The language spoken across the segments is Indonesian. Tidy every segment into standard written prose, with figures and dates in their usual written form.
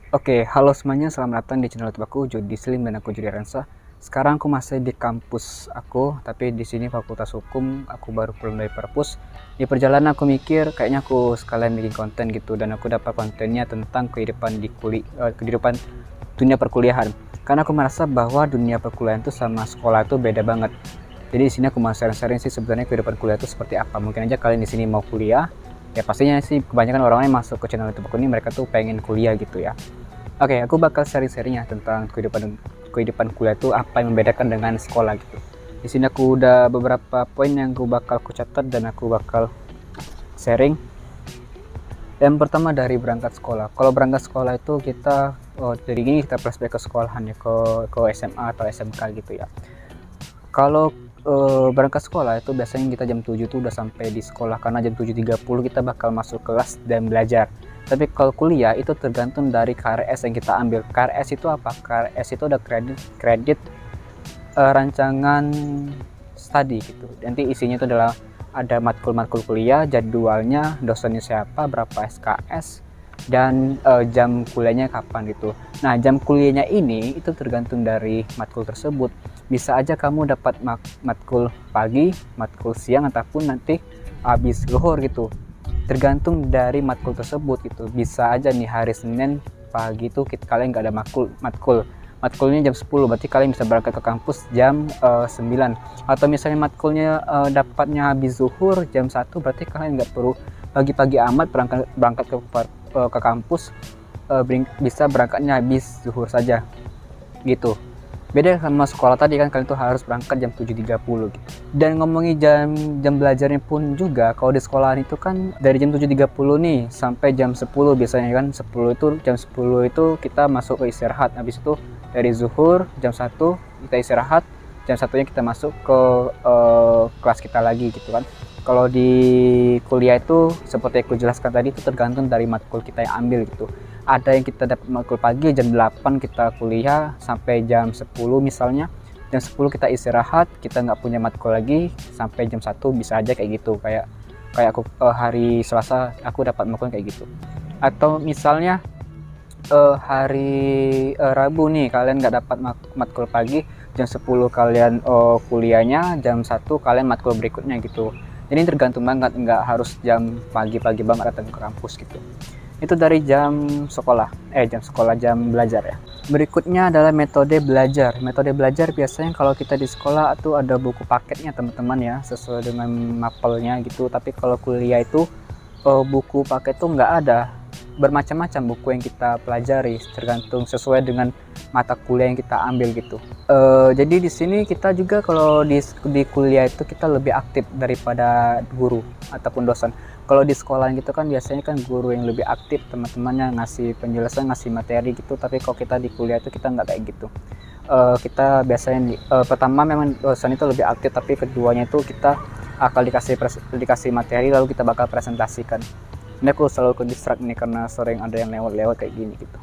Oke, halo semuanya, selamat datang di channel YouTube aku, Jody Slim dan aku Jody Rensa. Sekarang aku masih di kampus aku, tapi di sini Fakultas Hukum. Aku baru pulang dari perpus. Di perjalanan aku mikir, kayaknya aku sekalian bikin konten gitu, dan aku dapat kontennya tentang kehidupan dunia perkuliahan. Karena aku merasa bahwa dunia perkuliahan itu sama sekolah itu beda banget. Jadi di sini aku mau sharing-sharing sih sebenarnya kehidupan kuliah itu seperti apa. Mungkin aja kalian di sini mau kuliah, ya pastinya sih kebanyakan orang yang masuk ke channel YouTube aku ini mereka tuh pengen kuliah gitu ya. Oke, aku bakal sharing-sharing ya tentang kehidupan kehidupan kuliah itu apa yang membedakan dengan sekolah gitu. Di sini aku udah beberapa poin yang aku bakal catat dan aku bakal sharing. Yang pertama dari berangkat sekolah. Kalau berangkat sekolah itu kita dari gini kita flashback ke sekolahan ya, ke SMA atau SMK gitu ya. Kalau berangkat sekolah itu biasanya kita jam 7 tuh udah sampai di sekolah, karena jam 7.30 kita bakal masuk kelas dan belajar. Tapi kalau kuliah itu tergantung dari KRS yang kita ambil. KRS itu apa? KRS itu ada kredit rancangan studi gitu. Nanti isinya itu adalah ada matkul-matkul kuliah, jadwalnya, dosennya siapa, berapa SKS, dan jam kuliahnya kapan gitu. Nah, jam kuliahnya ini itu tergantung dari matkul tersebut. Bisa aja kamu dapat matkul pagi, matkul siang, ataupun nanti habis zuhur gitu. Tergantung dari matkul tersebut gitu. Bisa aja nih hari Senin pagi tuh kalian nggak ada matkulnya jam 10, berarti kalian bisa berangkat ke kampus jam 9. Atau misalnya matkulnya dapatnya habis zuhur jam 1, berarti kalian nggak perlu pagi-pagi amat berangkat ke kampus, bisa berangkatnya habis zuhur saja gitu. Beda sama sekolah tadi kan, kalian tuh harus berangkat jam 7.30 gitu. Dan ngomongin jam belajarnya pun juga, kalau di sekolahan itu kan dari jam 7.30 nih sampai jam 10 biasanya kan. Jam 10 itu kita masuk ke istirahat. Habis itu dari zuhur jam 1 kita istirahat, jam 1-nya kita masuk ke kelas kita lagi gitu kan. Kalau di kuliah itu seperti yang aku jelaskan tadi, itu tergantung dari matkul kita yang ambil gitu. Ada yang kita dapat matkul pagi jam 8 kita kuliah sampai jam 10 misalnya. Jam 10 kita istirahat, kita nggak punya matkul lagi sampai jam 1, bisa aja kayak gitu. Kayak aku hari Selasa aku dapat matkul kayak gitu. Atau misalnya hari Rabu nih kalian nggak dapat matkul pagi, jam 10 kalian kuliahnya, jam 1 kalian matkul berikutnya gitu. Jadi tergantung banget, nggak harus jam pagi-pagi banget datang ke kampus gitu. Itu dari jam belajar ya. Berikutnya adalah metode belajar. Metode belajar biasanya kalau kita di sekolah itu ada buku paketnya teman-teman ya, sesuai dengan mapelnya gitu. Tapi kalau kuliah itu buku paket tuh nggak ada. Bermacam-macam buku yang kita pelajari, tergantung sesuai dengan mata kuliah yang kita ambil gitu. Jadi di sini kita juga kalau di kuliah itu kita lebih aktif daripada guru ataupun dosen. Kalau di sekolah gitu kan biasanya kan guru yang lebih aktif, teman-temannya ngasih penjelasan, ngasih materi gitu. Tapi kalau kita di kuliah itu kita nggak kayak gitu. Kita biasanya pertama memang dosen itu lebih aktif, tapi keduanya itu kita akan dikasih materi lalu kita bakal presentasikan. Ini aku selalu ke distract nih karena sering ada yang lewat-lewat kayak gini gitu.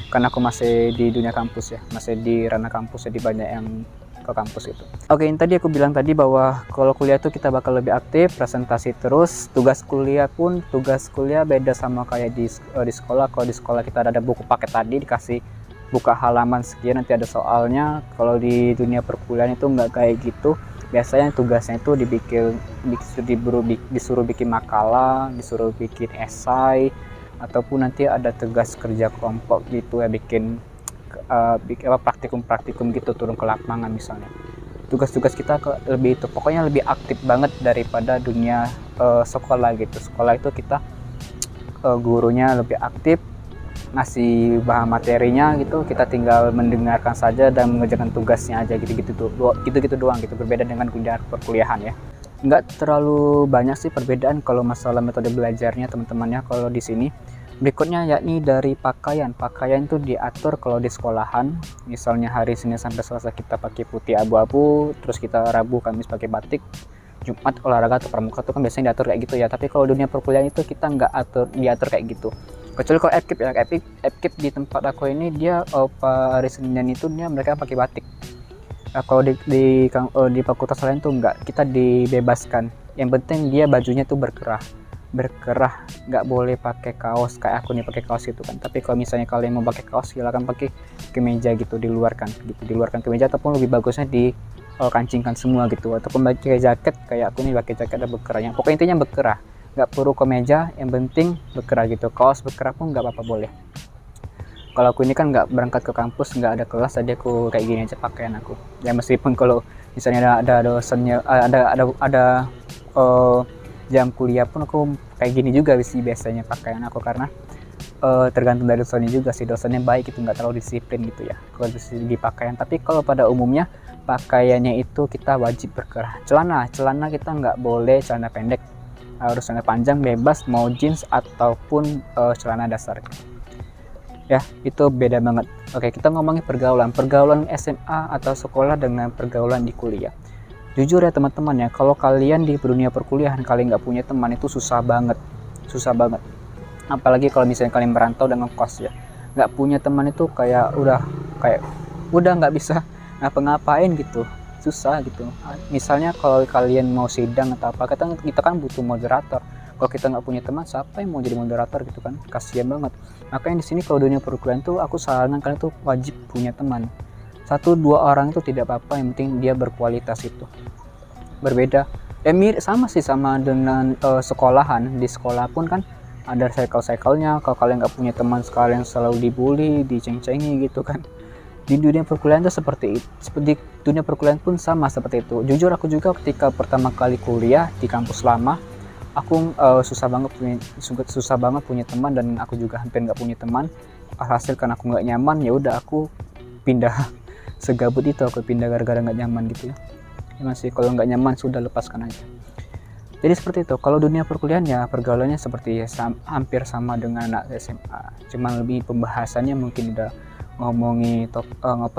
Karena aku masih di dunia kampus ya, masih di ranah kampus, jadi banyak yang ke kampus gitu. Oke, yang tadi aku bilang tadi bahwa kalau kuliah tuh kita bakal lebih aktif, presentasi terus. Tugas kuliah beda sama kayak di sekolah. Kalau di sekolah kita ada buku paket tadi, dikasih buka halaman sekian nanti ada soalnya. Kalau di dunia perkuliahan itu nggak kayak gitu. Biasanya tugasnya itu disuruh bikin makalah, disuruh bikin esai, ataupun nanti ada tugas kerja kelompok gitu ya, bikin praktikum gitu, turun ke lapangan misalnya. Tugas-tugas kita lebih itu pokoknya lebih aktif banget daripada dunia sekolah gitu. Sekolah itu kita gurunya lebih aktif, ngasih bahan materinya gitu, kita tinggal mendengarkan saja dan mengerjakan tugasnya aja gitu-gitu doang gitu. Berbeda dengan dunia perkuliahan ya. Nggak terlalu banyak sih perbedaan kalau masalah metode belajarnya teman-temannya kalau di sini. Berikutnya yakni dari pakaian itu diatur. Kalau di sekolahan misalnya hari Senin sampai Selasa kita pakai putih abu-abu, terus kita Rabu Kamis pakai batik, Jumat olahraga atau pramuka itu kan biasanya diatur kayak gitu ya. Tapi kalau dunia perkuliahan itu kita nggak diatur kayak gitu, kecuali kalau FKIP di tempat aku ini dia hari Senin itu mereka pakai batik. Kalau di fakultas lain tuh enggak, kita dibebaskan, yang penting dia bajunya tuh berkerah. berkerah, nggak boleh pakai kaos kayak aku nih pakai kaos gitu kan. Tapi kalau misalnya kalian mau pakai kaos, silakan pakai kemeja gitu, diluarkan gitu, diluarkan kemeja, ataupun lebih bagusnya di kancingkan semua gitu, ataupun pakai jaket kayak aku nih pakai jaket ada berkerahnya. Pokoknya intinya berkerah, nggak perlu kemeja, yang penting berkerah gitu. Kaos berkerah pun nggak apa-apa, boleh. Kalau aku ini kan nggak berangkat ke kampus, nggak ada kelas, jadi aku kayak gini aja pakaian aku ya. Meskipun kalau misalnya ada dosennya, ada jam kuliah pun aku kayak gini juga sih biasanya pakaian aku, karena tergantung dari dosennya juga sih. Dosennya baik itu, nggak terlalu disiplin gitu ya kalau di pakaian. Tapi kalau pada umumnya pakaiannya itu kita wajib berkerah. Celana kita nggak boleh celana pendek, harus celana panjang bebas, mau jeans ataupun celana dasar gitu. Ya, itu beda banget. Oke, kita ngomongin pergaulan SMA atau sekolah dengan pergaulan di kuliah. Jujur ya teman-teman ya, kalau kalian di dunia perkuliahan kalian nggak punya teman, itu susah banget, apalagi kalau misalnya kalian merantau dengan kos ya. Nggak punya teman itu kayak udah nggak bisa ngapa-ngapain gitu, susah gitu. Misalnya kalau kalian mau sidang atau apa, kita kan butuh moderator. Kalau kita nggak punya teman, siapa yang mau jadi moderator gitu kan, kasihan banget. Makanya di sini kalau dunia perkuliahan tuh aku sarankan kalian tuh wajib punya teman. 1-2 orang itu tidak apa-apa, yang penting dia berkualitas itu. Berbeda ya, mirip sama sih sama dengan sekolahan. Di sekolah pun kan ada cycle-nya. Kalau kalian nggak punya teman, sekalian selalu dibully, diceng-cengi gitu kan. Di dunia perkuliahan tuh seperti itu. Seperti dunia perkuliahan pun sama seperti itu. Jujur aku juga ketika pertama kali kuliah di kampus lama, aku susah banget punya teman, dan aku juga hampir nggak punya teman. Alhasil karena aku nggak nyaman, ya udah aku pindah. Segabut itu aku pindah gara-gara nggak nyaman gitu ya. Masih kalau nggak nyaman sudah lepaskan aja. Jadi seperti itu. Kalau dunia perkuliahan ya pergaulannya seperti hampir sama dengan anak SMA, cuman lebih pembahasannya mungkin udah ngomongi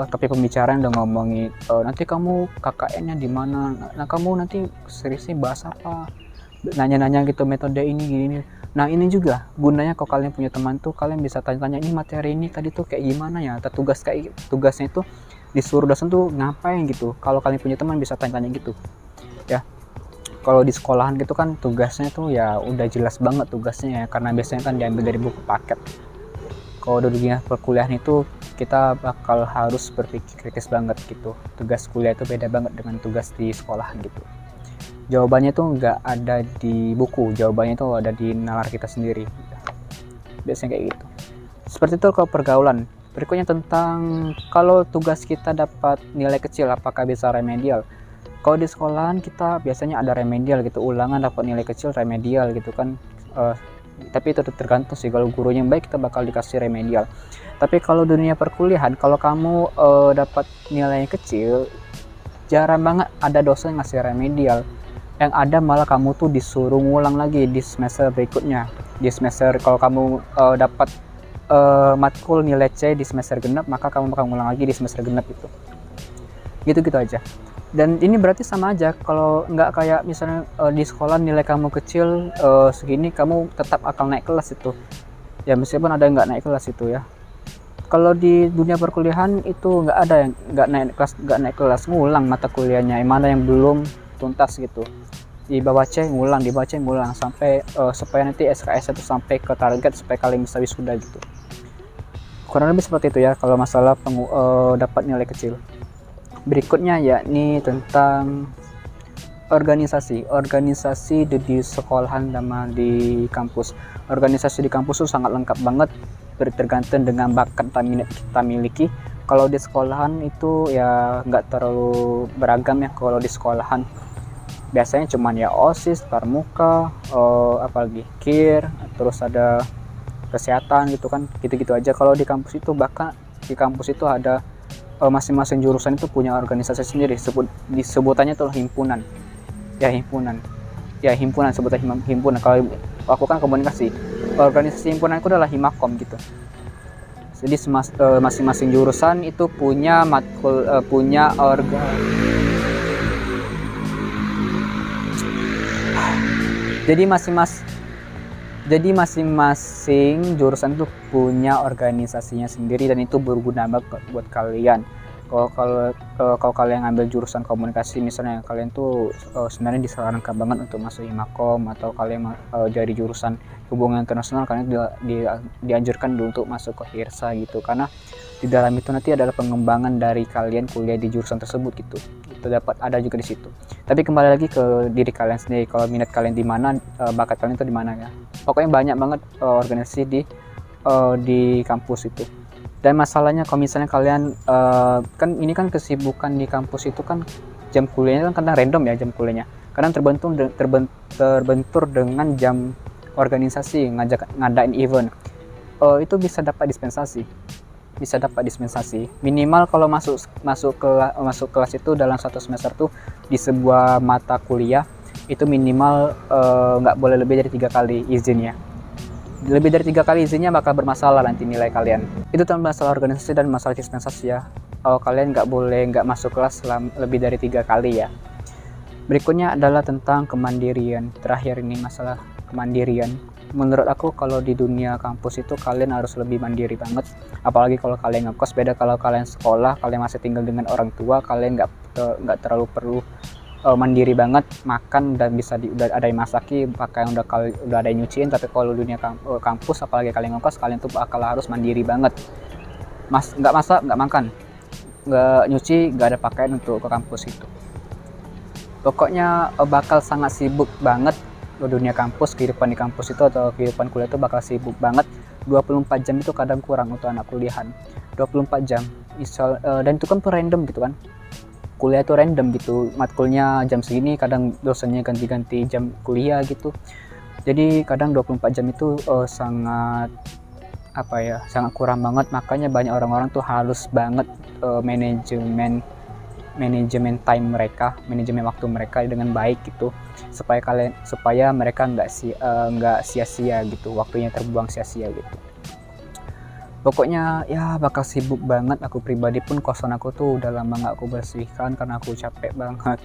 topik pembicaraan, udah ngomongi nanti kamu KKN-nya di mana, nah kamu nanti seriusnya bahas apa, nanya-nanya gitu metode ini gini. Nah ini juga gunanya kalau kalian punya teman tuh, kalian bisa tanya-tanya ini materi ini tadi tuh kayak gimana ya, atau tugasnya itu disuruh dosen tuh ngapain gitu. Kalau kalian punya teman bisa tanya-tanya gitu ya. Kalau di sekolahan gitu kan tugasnya tuh ya udah jelas banget tugasnya ya, karena biasanya kan diambil dari buku paket. Kalau di dunia perkuliahan itu kita bakal harus berpikir kritis banget gitu. Tugas kuliah itu beda banget dengan tugas di sekolahan gitu. Jawabannya tuh nggak ada di buku, jawabannya tuh ada di nalar kita sendiri. Biasanya kayak gitu. Seperti itu kalau pergaulan. Berikutnya tentang kalau tugas kita dapat nilai kecil, apakah bisa remedial? Kalau di sekolahan kita biasanya ada remedial gitu, ulangan dapat nilai kecil remedial gitu kan. Tapi itu tergantung sih, kalau gurunya yang baik kita bakal dikasih remedial. Tapi kalau dunia perkuliahan, kalau kamu dapat nilai kecil, jarang banget ada dosen yang ngasih remedial. Yang ada malah kamu tuh disuruh ngulang lagi di semester berikutnya. Di semester kalau kamu dapat matkul nilai C di semester genap, maka kamu bakal ngulang lagi di semester genap itu. Gitu-gitu aja. Dan ini berarti sama aja, kalau nggak kayak misalnya di sekolah nilai kamu kecil segini, kamu tetap akan naik kelas itu. Ya meskipun ada yang nggak naik kelas itu ya. Kalau di dunia perkuliahan itu nggak ada yang nggak naik kelas, ngulang mata kuliahnya, mana yang belum tuntas gitu. Di bawah C ngulang, sampai supaya nanti SKS itu sampai ke target, supaya kalian bisa wisuda gitu. Kurang lebih seperti itu ya kalau masalah dapat nilai kecil. Berikutnya yakni tentang organisasi di sekolahan sama di kampus. Organisasi di kampus itu sangat lengkap banget, tergantung dengan bakat kita miliki. Kalau di sekolahan itu ya nggak terlalu beragam ya. Kalau di sekolahan biasanya cuman ya OSIS, Pramuka, apalagi KIR, terus ada kesehatan gitu kan, gitu-gitu aja. Kalau di kampus itu bahkan di kampus itu ada masing-masing jurusan itu punya organisasi sendiri, disebutannya tuh himpunan. Sebutan himpunan. Kalau aku kan komunikasi, organisasi himpunanku adalah Himakom gitu. Jadi masing-masing jurusan itu punya matkul, punya Jadi masing-masing jurusan tuh punya organisasinya sendiri, dan itu berguna banget buat kalian. Kalau kalian ngambil jurusan komunikasi misalnya, kalian tuh sebenarnya disarankan banget untuk masuk Himakom, atau kalian dari jurusan hubungan internasional, kalian dianjurkan dulu untuk masuk ke HIRSA gitu, karena di dalam itu nanti adalah pengembangan dari kalian kuliah di jurusan tersebut gitu. Itu dapat ada juga di situ. Tapi kembali lagi ke diri kalian sendiri, kalau minat kalian di mana, bakat kalian itu di mana ya. Pokoknya banyak banget organisasi di kampus itu. Dan masalahnya kalau misalnya kalian kan ini kan kesibukan di kampus itu kan jam kuliahnya kan kadang random ya, jam kuliahnya kadang terbentur dengan jam organisasi ngadain event. Itu bisa dapat dispensasi minimal kalau masuk kelas itu dalam satu semester tuh di sebuah mata kuliah itu minimal nggak boleh lebih dari 3 kali izinnya. Lebih dari 3 kali izinnya bakal bermasalah nanti nilai kalian. Itu tentang masalah organisasi dan masalah dispensasi ya. Kalian nggak masuk kelas lebih dari 3 kali ya. Berikutnya adalah tentang kemandirian. Terakhir ini masalah kemandirian. Menurut aku kalau di dunia kampus itu kalian harus lebih mandiri banget. Apalagi kalau kalian ngekos, beda kalau kalian sekolah, kalian masih tinggal dengan orang tua, kalian nggak terlalu perlu mandiri banget, makan dan udah ada yang masaki, pakaian udah ada yang nyuciin. Tapi kalau dunia kampus, apalagi kalian ngekos, kalian tuh bakal harus mandiri banget. Nggak masak, nggak makan, nggak nyuci, nggak ada pakaian untuk ke kampus itu. Pokoknya bakal sangat sibuk banget dunia kampus, kehidupan di kampus itu atau kehidupan kuliah itu bakal sibuk banget. 24 jam itu kadang kurang untuk anak kuliahan. 24 jam dan itu kan random gitu kan. Kuliah itu random gitu, matkulnya jam segini, kadang dosennya ganti-ganti jam kuliah gitu. Jadi kadang 24 jam itu sangat kurang banget. Makanya banyak orang-orang tuh harus banget manajemen waktu mereka dengan baik gitu, supaya mereka nggak sia-sia gitu, waktunya terbuang sia-sia gitu. Pokoknya ya bakal sibuk banget. Aku pribadi pun kosan aku tuh udah lama gak aku bersihkan karena aku capek banget.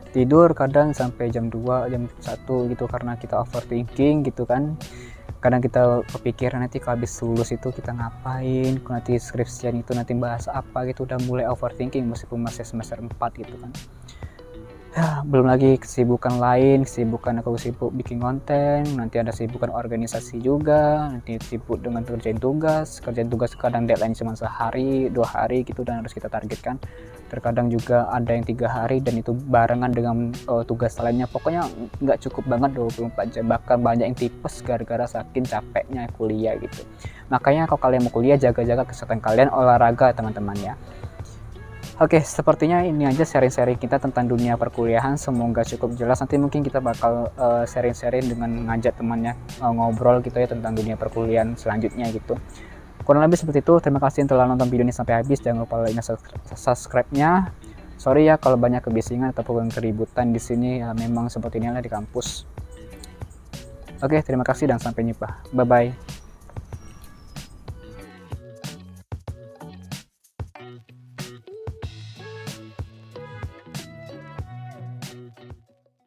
Tidur kadang sampai jam 2, jam 1 gitu karena kita overthinking gitu kan. Kadang kita kepikiran nanti kalau habis lulus itu kita ngapain, nanti skripsian itu nanti bahas apa gitu, udah mulai overthinking meskipun masih semester 4 gitu kan. Ya, belum lagi kesibukan aku sibuk bikin konten, nanti ada kesibukan organisasi juga, nanti sibuk dengan kerjain tugas kadang deadline cuma sehari 2 hari gitu dan harus kita targetkan. Terkadang juga ada yang 3 hari dan itu barengan dengan tugas lainnya. Pokoknya nggak cukup banget 24 jam, bahkan banyak yang tipes gara-gara saking capeknya kuliah gitu. Makanya kalau kalian mau kuliah, jaga-jaga kesehatan kalian, olahraga teman-teman ya. Oke, sepertinya ini aja sharing-sharing kita tentang dunia perkuliahan. Semoga cukup jelas. Nanti mungkin kita bakal sharing-sharing dengan ngajak temannya ngobrol gitu ya tentang dunia perkuliahan selanjutnya gitu. Kurang lebih seperti itu. Terima kasih yang telah nonton video ini sampai habis. Jangan lupa like dan subscribe-nya. Sorry ya kalau banyak kebisingan ataupun keributan di sini. Ya, memang seperti inilah di kampus. Oke, terima kasih dan sampai jumpa. Bye-bye.